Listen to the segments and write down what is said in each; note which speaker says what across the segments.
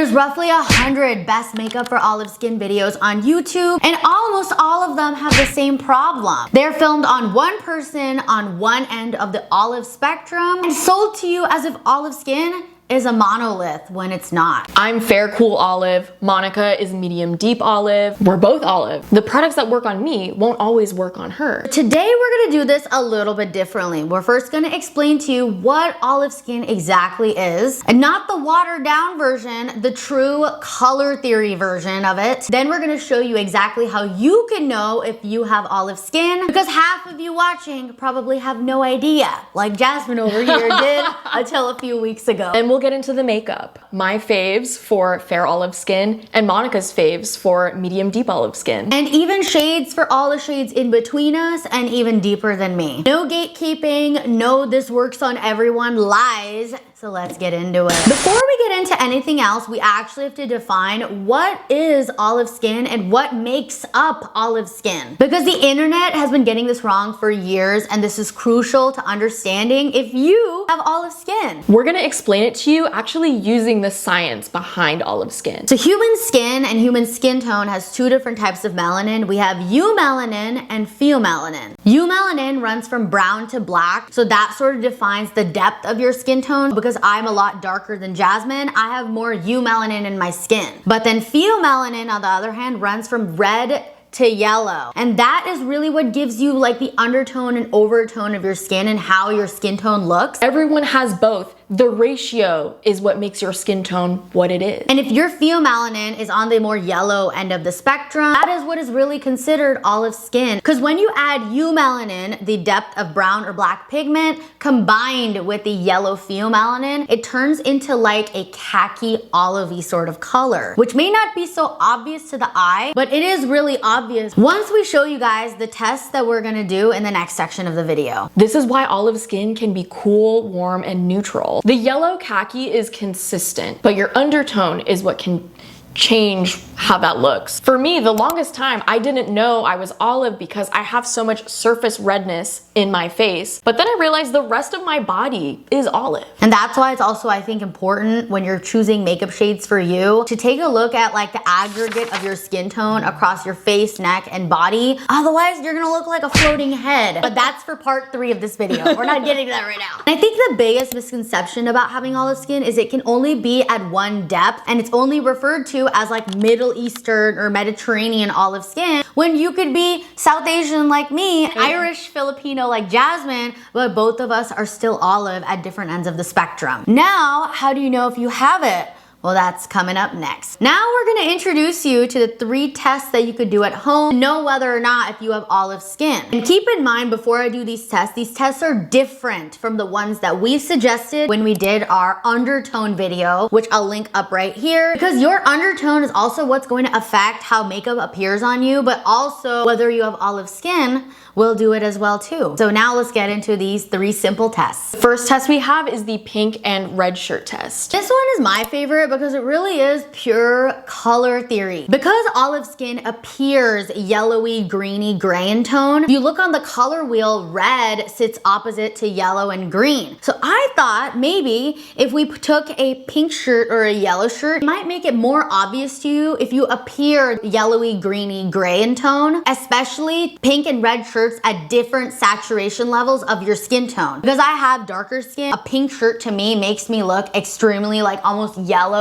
Speaker 1: There's roughly 100 best makeup for olive skin videos on YouTube, and almost all of them have the same problem. They're filmed on one person on one end of the olive spectrum and sold to you as if olive skin is a monolith when it's not.
Speaker 2: I'm fair cool olive, Monica is medium deep olive. We're both olive. The products that work on me won't always work on her.
Speaker 1: Today we're gonna do this a little bit differently. We're first gonna explain to you what olive skin exactly is, and not the watered down version, the true color theory version of it. Then we're gonna show you exactly how you can know if you have olive skin, because half of you watching probably have no idea, like Jasmine over here did until a few weeks ago.
Speaker 2: And we'll get into the makeup. My faves for fair olive skin and Monica's faves for medium deep olive skin.
Speaker 1: And even shades for all the shades in between us and even deeper than me. No gatekeeping, no this works on everyone lies. So let's get into it. Before we get into anything else, we actually have to define what is olive skin and what makes up olive skin. Because the internet has been getting this wrong for years, and this is crucial to understanding if you have olive skin.
Speaker 2: We're gonna explain it to you actually using the science behind olive skin.
Speaker 1: So human skin and human skin tone has two different types of melanin. We have eumelanin and pheomelanin. Eumelanin runs from brown to black, so that sort of defines the depth of your skin tone. Because I'm a lot darker than Jasmine, I have more eumelanin in my skin. But then pheomelanin, on the other hand, runs from red to yellow. And that is really what gives you like the undertone and overtone of your skin and how your skin tone looks.
Speaker 2: Everyone has both. The ratio is what makes your skin tone what it is.
Speaker 1: And if your pheomelanin is on the more yellow end of the spectrum, that is what is really considered olive skin. Because when you add eumelanin, the depth of brown or black pigment, combined with the yellow pheomelanin, it turns into like a khaki olivey sort of color, which may not be so obvious to the eye, but it is really obvious once we show you guys the tests that we're gonna do in the next section of the video.
Speaker 2: This is why olive skin can be cool, warm, and neutral. The yellow khaki is consistent, but your undertone is what can change how that looks. For me, the longest time, I didn't know I was olive because I have so much surface redness in my face, but then I realized the rest of my body is olive.
Speaker 1: And that's why it's also, I think, important when you're choosing makeup shades for you to take a look at like the aggregate of your skin tone across your face, neck, and body. Otherwise, you're gonna look like a floating head. But that's for part 3 of this video. We're not getting to that right now. And I think the biggest misconception about having olive skin is it can only be at one depth, and it's only referred to as like Middle Eastern or Mediterranean olive skin, when you could be South Asian like me, Irish, Filipino like Jasmine, but both of us are still olive at different ends of the spectrum. Now, how do you know if you have it? Well, that's coming up next. Now we're gonna introduce you to the 3 tests that you could do at home to know whether or not if you have olive skin. And keep in mind, before I do these tests are different from the ones that we suggested when we did our undertone video, which I'll link up right here, because your undertone is also what's going to affect how makeup appears on you, but also whether you have olive skin will do it as well too. So now let's get into these 3 simple tests.
Speaker 2: The first test we have is the pink and red shirt test.
Speaker 1: This one is my favorite because it really is pure color theory. Because olive skin appears yellowy, greeny, gray in tone, if you look on the color wheel, red sits opposite to yellow and green. So I thought maybe if we took a pink shirt or a yellow shirt, it might make it more obvious to you if you appear yellowy, greeny, gray in tone, especially pink and red shirts at different saturation levels of your skin tone. Because I have darker skin, a pink shirt to me makes me look extremely like almost yellow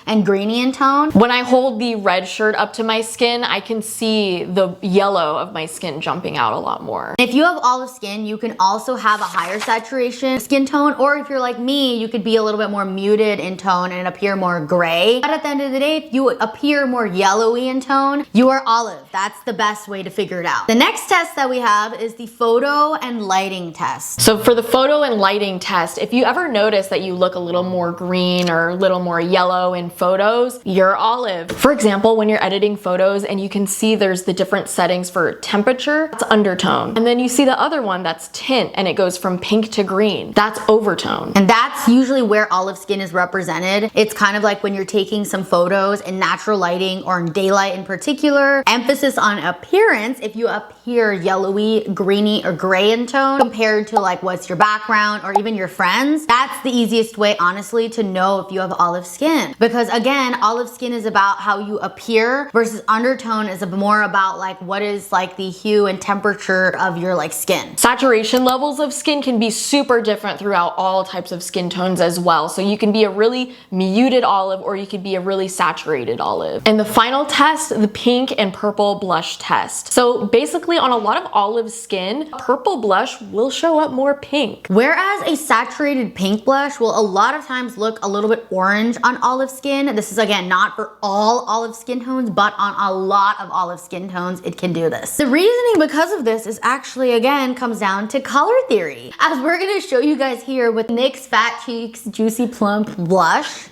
Speaker 1: and greeny in tone.
Speaker 2: When I hold the red shirt up to my skin, I can see the yellow of my skin jumping out a lot more.
Speaker 1: If you have olive skin, you can also have a higher saturation skin tone, or if you're like me, you could be a little bit more muted in tone and appear more gray. But at the end of the day, if you appear more yellowy in tone, you are olive. That's the best way to figure it out. The next test that we have is the photo and lighting test.
Speaker 2: So for the photo and lighting test, if you ever notice that you look a little more green or a little more yellow in photos, you're olive. For example, when you're editing photos and you can see there's the different settings for temperature, that's undertone. And then you see the other one that's tint and it goes from pink to green. That's overtone.
Speaker 1: And that's usually where olive skin is represented. It's kind of like when you're taking some photos in natural lighting or in daylight in particular, emphasis on appearance. If you appear yellowy, greeny, or gray in tone compared to like what's your background or even your friends, that's the easiest way honestly to know if you have olive skin. skin. Because again, olive skin is about how you appear versus undertone is more about like what is like the hue and temperature of your like skin.
Speaker 2: Saturation levels of skin can be super different throughout all types of skin tones as well. So you can be a really muted olive or you could be a really saturated olive. And the final test, the pink and purple blush test. So basically on a lot of olive skin, purple blush will show up more pink.
Speaker 1: Whereas a saturated pink blush will a lot of times look a little bit orange on olive skin. This is again not for all olive skin tones, but on a lot of olive skin tones, it can do this. The reasoning because of this is actually again comes down to color theory. As we're gonna show you guys here with NYX Fat Cheeks Juicy Plump Blush.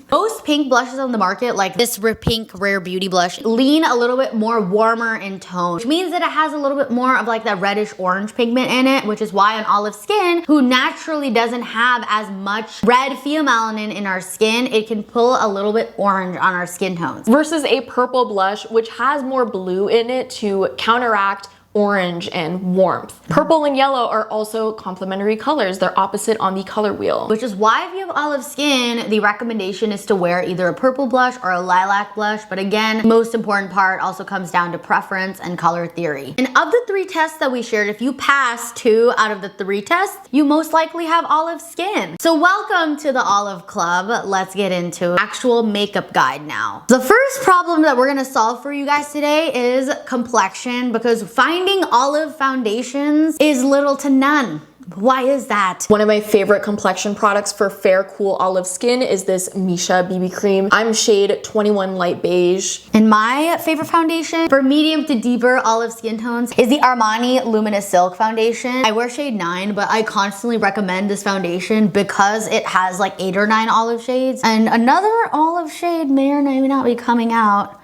Speaker 1: Most pink blushes on the market, like this pink Rare Beauty blush, lean a little bit more warmer in tone, which means that it has a little bit more of like that reddish orange pigment in it, which is why on olive skin, who naturally doesn't have as much red pheomelanin in our skin, it can pull a little bit orange on our skin tones.
Speaker 2: Versus a purple blush, which has more blue in it to counteract orange and warmth. Purple and yellow are also complementary colors. They're opposite on the color wheel.
Speaker 1: Which is why if you have olive skin, the recommendation is to wear either a purple blush or a lilac blush. But again, most important part also comes down to preference and color theory. And of the 3 tests that we shared, if you pass 2 out of the 3 tests, you most likely have olive skin. So welcome to the Olive Club. Let's get into actual makeup guide now. The first problem that we're gonna solve for you guys today is complexion, because finding olive foundations is little to none. Why is that?
Speaker 2: One of my favorite complexion products for fair, cool olive skin is this Misha BB cream. I'm shade 21 light beige.
Speaker 1: And my favorite foundation for medium to deeper olive skin tones is the Armani Luminous Silk foundation. I wear shade 9, but I constantly recommend this foundation because it has like 8 or 9 olive shades. And another olive shade may or may not be coming out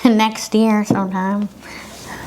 Speaker 1: next year sometime.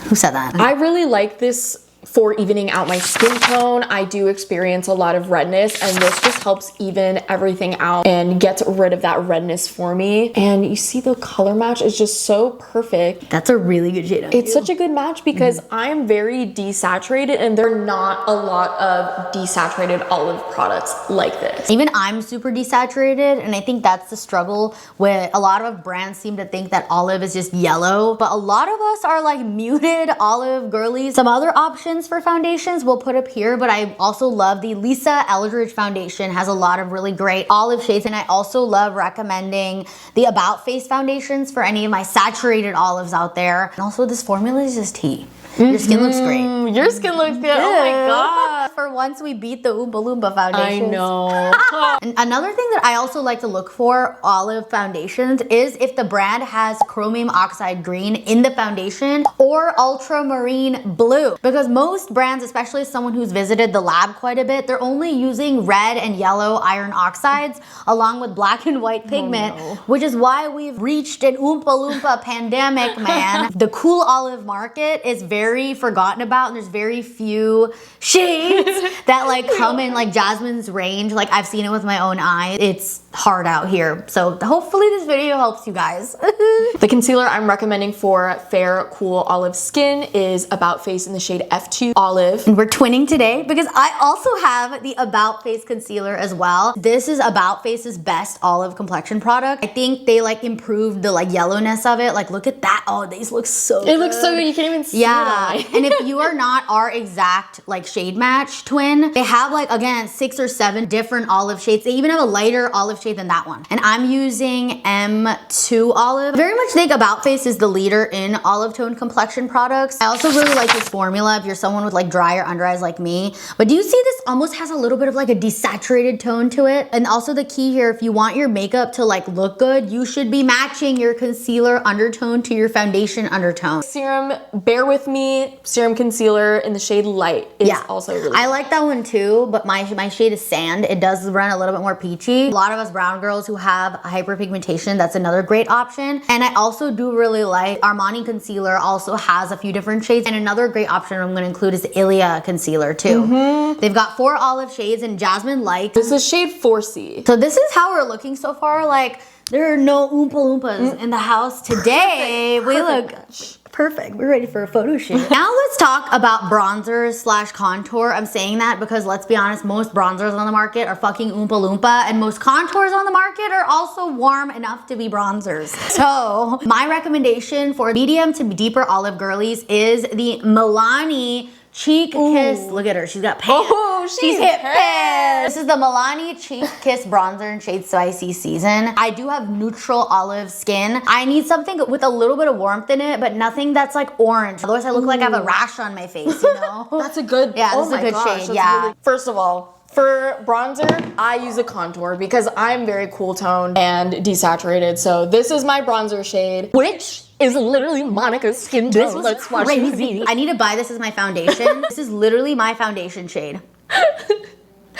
Speaker 1: Who said that?
Speaker 2: I really like this for evening out my skin tone. I do experience a lot of redness, and this just helps even everything out and gets rid of that redness for me. And you see the color match is just so perfect.
Speaker 1: That's a really good shade.
Speaker 2: It's such a good match because I'm very desaturated and there are not a lot of desaturated olive products like this.
Speaker 1: Even I'm super desaturated, and I think that's the struggle with a lot of brands seem to think that olive is just yellow, but a lot of us are like muted olive girlies. Some other options for foundations we'll put up here, but I also love the Lisa Eldridge foundation, has a lot of really great olive shades, and I also love recommending the About Face foundations for any of my saturated olives out there. And also this formula is just tea. Your skin looks great.
Speaker 2: Your skin looks good. Oh my god.
Speaker 1: For once we beat the Oompa Loompa foundation.
Speaker 2: I know.
Speaker 1: And another thing that I also like to look for olive foundations is if the brand has chromium oxide green in the foundation or ultramarine blue. Because most brands, especially someone who's visited the lab quite a bit, they're only using red and yellow iron oxides along with black and white pigment, which is why we've reached an Oompa Loompa pandemic, man. The cool olive market is very forgotten about, and there's very few shades that like come in like Jasmine's range. Like I've seen it with my own eyes. It's hard out here. So hopefully this video helps you guys.
Speaker 2: The concealer I'm recommending for fair, cool olive skin is About Face in the shade F2 Olive.
Speaker 1: And we're twinning today because I also have the About Face concealer as well. This is About Face's best olive complexion product. I think they like improved the like yellowness of it. Like look at that. Oh, these look so good.
Speaker 2: It looks so good. You can't even see it.
Speaker 1: And if you are not our exact like shade match twin, they have like again 6 or 7 different olive shades. They even have a lighter olive shade than that one. And I'm using M2 Olive. I very much think About Face is the leader in olive tone complexion products. I also really like this formula if you're someone with like drier under eyes like me. But do you see this almost has a little bit of like a desaturated tone to it? And also the key here, if you want your makeup to like look good, you should be matching your concealer undertone to your foundation undertone.
Speaker 2: Serum, bear with me. Serum concealer in the shade Light is also really
Speaker 1: I like that one too, but my shade is Sand. It does run a little bit more peachy. A lot of us brown girls who have hyperpigmentation, that's another great option. And I also do really like Armani concealer also has a few different shades. And another great option I'm going to include is the Ilia concealer too. They've got 4 olive shades and Jasmine likes.
Speaker 2: This is shade 4C.
Speaker 1: So this is how we're looking so far. Like there are no Oompa Loompas in the house today. We look Perfect. We're ready for a photo shoot. Now let's talk about bronzers slash contour. I'm saying that because let's be honest, most bronzers on the market are fucking Oompa Loompa, and most contours on the market are also warm enough to be bronzers. So my recommendation for medium to deeper olive girlies is the Milani Cheek Kiss. Look at her. She's got pants.
Speaker 2: Oh, she's
Speaker 1: hit pants. This is the Milani Cheek Kiss Bronzer in shade Spicy Season. I do have neutral olive skin. I need something with a little bit of warmth in it, but nothing that's like orange. Otherwise, I look like I have a rash on my face, you know?
Speaker 2: That's a good,
Speaker 1: yeah, this is a good shade. Yeah.
Speaker 2: Really, first of all, for bronzer, I use a contour because I'm very cool toned and desaturated. So this is my bronzer shade, which is literally Monica's skin tone.
Speaker 1: That's crazy. I need to buy this as my foundation. This is literally my foundation shade.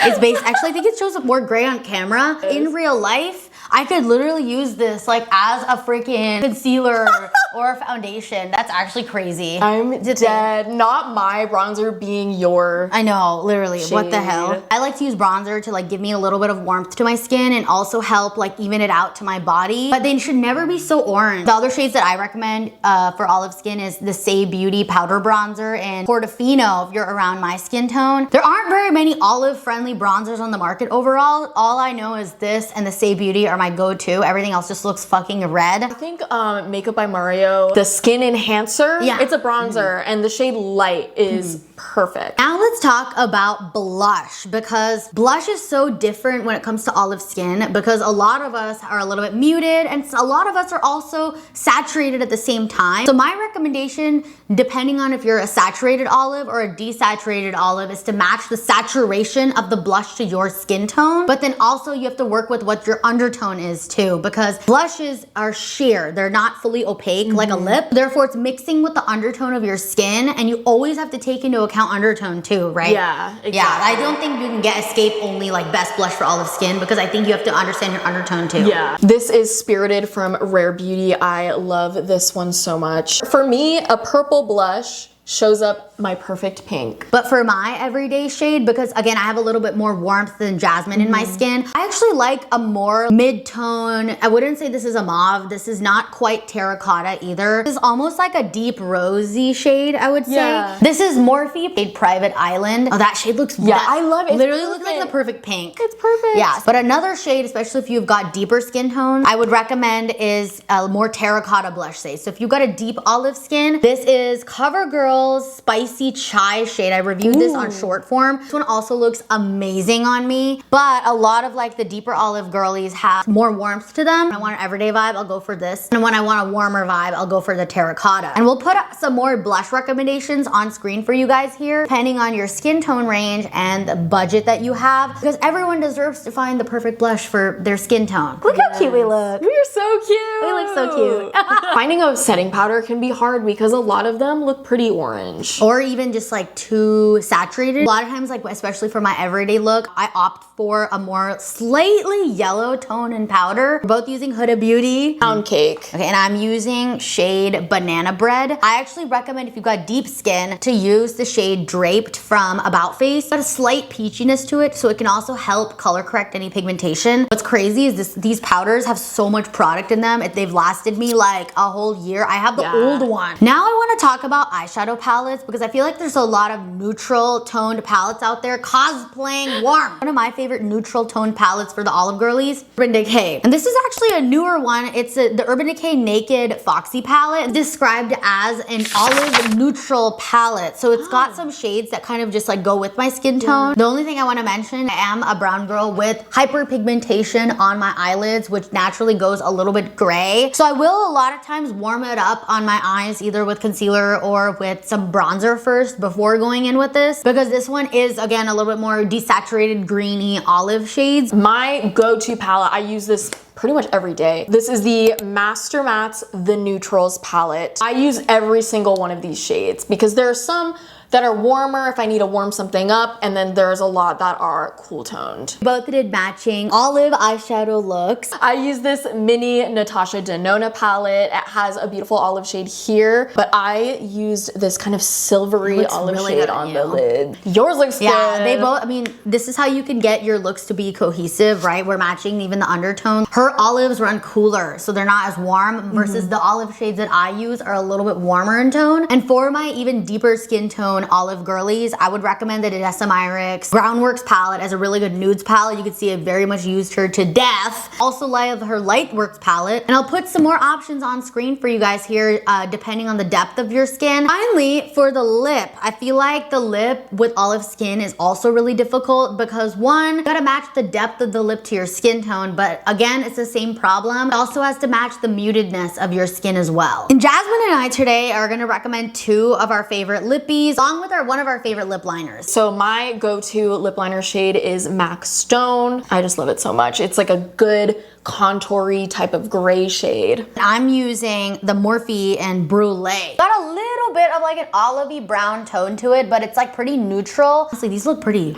Speaker 1: It's based, actually I think it shows up more gray on camera. In real life, I could literally use this like as a freaking concealer or a foundation. That's actually crazy.
Speaker 2: I'm dead. Not my bronzer being your
Speaker 1: I know, literally.
Speaker 2: shade.
Speaker 1: What the hell? I like to use bronzer to like give me a little bit of warmth to my skin and also help like even it out to my body. But they should never be so orange. The other shades that I recommend for olive skin is the Say Beauty Powder Bronzer and Portofino if you're around my skin tone. There aren't very many olive friendly bronzers on the market overall. All I know is this and the Say Beauty are my go-to. Everything else just looks fucking red.
Speaker 2: I think Makeup by Mario, the Skin Enhancer,
Speaker 1: yeah,
Speaker 2: it's a bronzer and the shade Light is perfect.
Speaker 1: Now let's talk about blush, because blush is so different when it comes to olive skin because a lot of us are a little bit muted and a lot of us are also saturated at the same time. So my recommendation, depending on if you're a saturated olive or a desaturated olive, is to match the saturation of the blush to your skin tone, but then also you have to work with what your undertone is too, because blushes are sheer. They're not fully opaque like a lip. Therefore, it's mixing with the undertone of your skin, and you always have to take into account undertone too, right?
Speaker 2: Yeah, exactly.
Speaker 1: Yeah, I don't think you can get escape only like best blush for olive skin, because I think you have to understand your undertone too.
Speaker 2: Yeah. This is Spirited from Rare Beauty. I love this one so much. For me, a purple blush shows up my perfect pink.
Speaker 1: But for my everyday shade, because again, I have a little bit more warmth than Jasmine in my skin, I actually like a more mid-tone. I wouldn't say this is a mauve. This is not quite terracotta either. This is almost like a deep rosy shade, I would say.
Speaker 2: Yeah.
Speaker 1: This is Morphe shade Private Island. Oh, that shade looks,
Speaker 2: Yeah, I love it.
Speaker 1: Literally looks like the perfect pink.
Speaker 2: It's perfect.
Speaker 1: Yeah, but another shade, especially if you've got deeper skin tone, I would recommend is a more terracotta blush shade. So if you've got a deep olive skin, this is CoverGirl's Spicy Chai shade. I reviewed this on short form. This one also looks amazing on me, but a lot of like the deeper olive girlies have more warmth to them. When I want an everyday vibe, I'll go for this. And when I want a warmer vibe, I'll go for the terracotta. And we'll put some more blush recommendations on screen for you guys here, depending on your skin tone range and the budget that you have, because everyone deserves to find the perfect blush for their skin tone. Look how cute we look.
Speaker 2: We're so cute.
Speaker 1: We look so cute.
Speaker 2: Finding a setting powder can be hard because a lot of them look pretty orange.
Speaker 1: Or even just like too saturated. A lot of times, like especially for my everyday look, I opt for a more slightly yellow tone and powder. We're both using Huda Beauty.
Speaker 2: Pound cake.
Speaker 1: Okay, and I'm using shade Banana Bread. I actually recommend if you've got deep skin to use the shade Draped from About Face. It's got a slight peachiness to it, so it can also help color correct any pigmentation. What's crazy is these powders have so much product in them. They've lasted me like a whole year. I have the old one. Now I want to talk about eyeshadow palettes, because I feel like there's a lot of neutral toned palettes out there cosplaying warm. One of my favorite neutral toned palettes for the olive girlies, Urban Decay. And this is actually a newer one. It's the Urban Decay Naked Foxy palette. It's described as an olive neutral palette. So it's got some shades that kind of just like go with my skin tone. The only thing I want to mention, I am a brown girl with hyperpigmentation on my eyelids, which naturally goes a little bit gray. So I will a lot of times warm it up on my eyes, either with concealer or with some bronzer first before going in with this, because this one is again a little bit more desaturated greeny olive shades.
Speaker 2: My go-to palette, I use this pretty much every day. This is the Master Mattes The Neutrals palette. I use every single one of these shades because there are some that are warmer if I need to warm something up, and then there's a lot that are cool toned.
Speaker 1: Both did matching olive eyeshadow looks.
Speaker 2: I use this mini Natasha Denona palette. It has a beautiful olive shade here, but I used this kind of silvery olive
Speaker 1: really
Speaker 2: shade
Speaker 1: good
Speaker 2: on
Speaker 1: on
Speaker 2: the
Speaker 1: you.
Speaker 2: lid. Yours looks good.
Speaker 1: Yeah, they both, I mean, this is how you can get your looks to be cohesive, right? We're matching even the undertones. Her olives run cooler, so they're not as warm, versus the olive shades that I use are a little bit warmer in tone. And for my even deeper skin tone olive girlies, I would recommend the Odessa Myricks Groundworks palette as a really good nudes palette. You can see I very much used her to death. Also love her Lightworks palette. And I'll put some more options on screen for you guys here, depending on the depth of your skin. Finally, for the lip, I feel like the lip with olive skin is also really difficult because one, you gotta match the depth of the lip to your skin tone, but again, it's the same problem. It also has to match the mutedness of your skin as well. And Jasmine and I today are gonna recommend two of our favorite lippies, along with one of our favorite lip liners.
Speaker 2: So my go-to lip liner shade is MAC Stone. I just love it so much. It's like a good contoury type of gray shade.
Speaker 1: I'm using the Morphe and Brulee. Got a little bit of like an olivey brown tone to it, but it's like pretty neutral. Honestly, these look pretty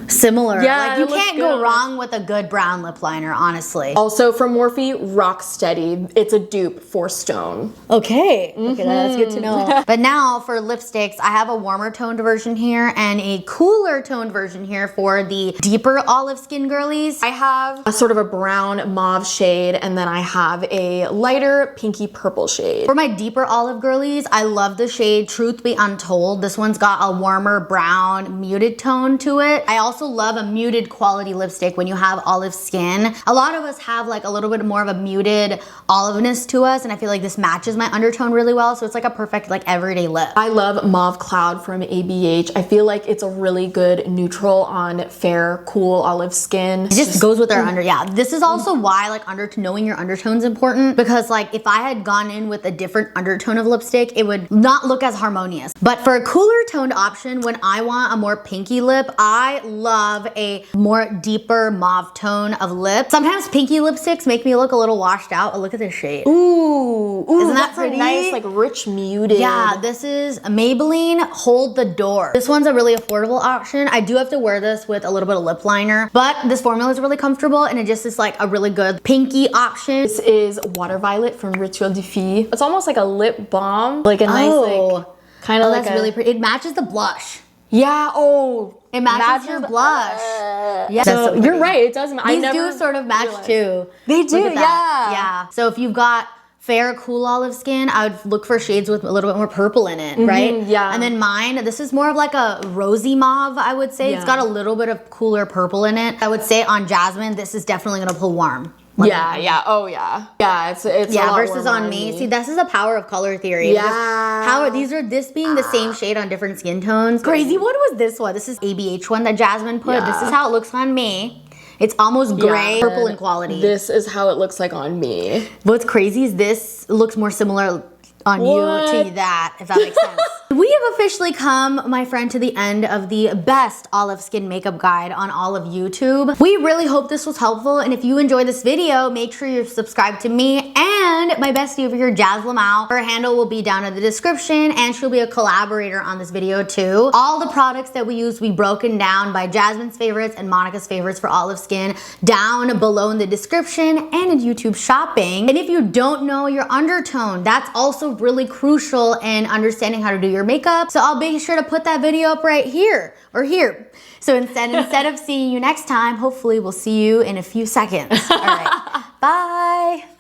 Speaker 1: similar.
Speaker 2: Yeah,
Speaker 1: like you
Speaker 2: it looks
Speaker 1: can't go
Speaker 2: good.
Speaker 1: wrong with a good brown lip liner, honestly.
Speaker 2: Also from Morphe, Rock Steady. It's a dupe for Stone.
Speaker 1: Okay, that's good to know. But now for lipsticks, I have a warmer toned version here and a cooler toned version here for the deeper olive skin girlies.
Speaker 2: I have a sort of a brown mauve shade, and then I have a lighter pinky purple shade.
Speaker 1: For my deeper olive girlies, I love the shade Truth Be Untold. This one's got a warmer brown muted tone to it. I also love a muted quality lipstick when you have olive skin. A lot of us have like a little bit more of a muted oliveness to us, and I feel like this matches my undertone really well, so it's like a perfect like everyday lip.
Speaker 2: I love Mauve Cloud from ABH. I feel like it's a really good neutral on fair, cool olive skin.
Speaker 1: It just goes with our yeah. This is also why like knowing your undertone is important, because like if I had gone in with a different undertone of lipstick, it would not look as harmonious. But for a cooler toned option, when I want a more pinky lip, I love a more deeper mauve tone of lip. Sometimes pinky lipsticks make me look a little washed out, but look at this shade.
Speaker 2: Ooh,
Speaker 1: Isn't that
Speaker 2: that's
Speaker 1: pretty?
Speaker 2: a nice like rich muted.
Speaker 1: Yeah, this is Maybelline Hold the Door. This one's a really affordable option. I do have to wear this with a little bit of lip liner, but this formula is really comfortable and it just is like a really good pinky option.
Speaker 2: This is Water Violet from Rituel de Fille. It's almost like a lip balm, like a nice like kind of like
Speaker 1: that's really pretty. It matches the blush.
Speaker 2: Yeah,
Speaker 1: It matches your blush. Yeah,
Speaker 2: So you're right, it does.
Speaker 1: These do sort of match too.
Speaker 2: They do,
Speaker 1: Look at that. Yeah. So if you've got fair, cool olive skin, I would look for shades with a little bit more purple in it, right?
Speaker 2: Yeah.
Speaker 1: And then mine, this is more of like a rosy mauve, I would say. It's got a little bit of cooler purple in it. I would say on Jasmine, this is definitely gonna pull warm.
Speaker 2: Yeah, oh yeah. Yeah, it's a lot
Speaker 1: versus
Speaker 2: warmer
Speaker 1: on me. See, this is the power of color theory.
Speaker 2: Yeah.
Speaker 1: This being the same shade on different skin tones. Crazy. What was this one? This is ABH one that Jasmine put.
Speaker 2: Yeah.
Speaker 1: This is how it looks on me. It's almost gray, purple in quality.
Speaker 2: This is how it looks like on me.
Speaker 1: What's crazy is this looks more similar on you to that, if that makes sense. We have officially come, my friend, to the end of the best olive skin makeup guide on all of YouTube. We really hope this was helpful, and if you enjoyed this video, make sure you're subscribed to me and my bestie over here, Jazz Lamau. Her handle will be down in the description, and she'll be a collaborator on this video too. All the products that we use will be broken down by Jasmine's favorites and Monica's favorites for olive skin down below in the description and in YouTube shopping. And if you don't know your undertone, that's also really crucial in understanding how to do your makeup. So I'll be sure to put that video up right here or here. So instead of seeing you next time, hopefully we'll see you in a few seconds. All right, bye.